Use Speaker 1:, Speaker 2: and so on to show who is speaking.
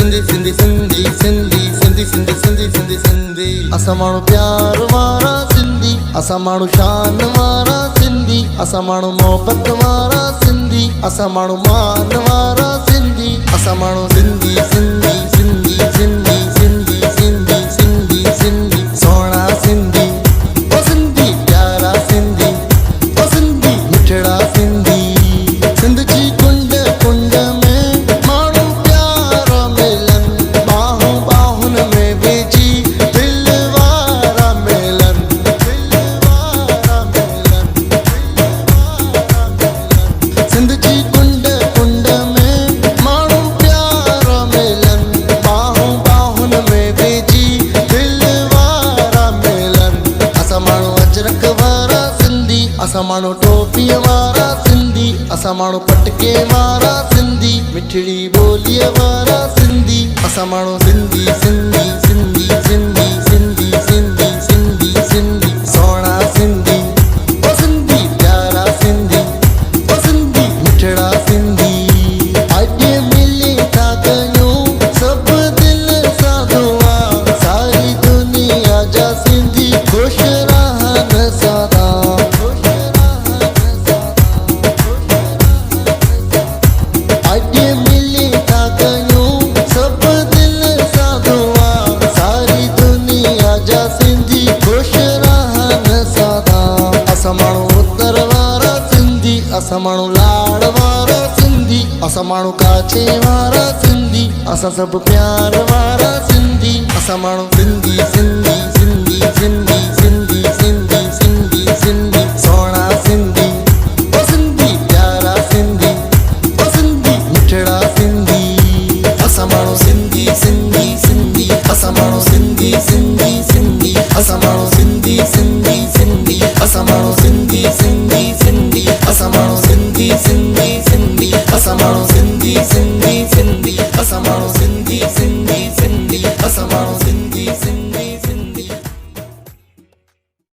Speaker 1: सिंधी सिंधी सिंधी सिंधी सिंधी सिंधी सिंधी सिंधी सिंधी असां माण्हू प्यार वारा सिंधी असां माण्हू शान वारा सिंधी असां माण्हू मोहब्बत वारा सिंधी असां माण्हू मान वारा सिंधी असां माण्हू सिंधी सिंधी सिंधी सिंधी सिंधी सिंधी सिंधी सिंधी सोना सिंधी ओ सिंधी प्यारा सिंधी ओ सिंधी मिठड़ा सिंधी सिंध जी कुंड कुंड में माण्हू प्यार मिलन बाहूं बाहुन में विझी दिल वारा मिलन सिंध जी कुंड कुंड में माण्हू प्यार मिलन बाहूं बाहुन में विझी दिल वारा मिलन असां माण्हू अजरक वारा सिंधी असां माण्हू टोपीअ वारा सिंधी असां माण्हू पटके वारा सिंधी मिठड़ी ॿोलीअ वारा सिंधी असां माण्हू सिंधी सिंधी सिंधी सिंधी सिंधी सिंधी सिंधी सिंधी सोना सिंधी ओ सिंधी प्यारा सिंधी ओ सिंधी मिठड़ा सिंधी अॼु मिली था कयूं सभु दिल सां दुआ सारी दुनिया जा सिंधी ख़ुशि रहनि सदा अॼु मिली था कयूं सभु दिल सां दुआ सारी दुनिया जा सिंधी ख़ुशि रहनि सदा असां माण्हू उत्तर वारा सिंधी असां माण्हू लाड़ वारा सिंधी असां माण्हू काछे वारा सिंधी असां सभु प्यार वारा सिंधी असां माण्हू सिंधी सिंधी सिंधी सिंधी सिंधी सिंधी सिंधी सिंधी सोना सिंधी ओ सिंधी प्यारा सिंधी ओ सिंधी मिठड़ा सिंधी असां माण्हू सिंधी सिंधी सिंधी असां माण्हू सिंधी सिंधी सिंधी असां माण्हू सिंधी सिंधी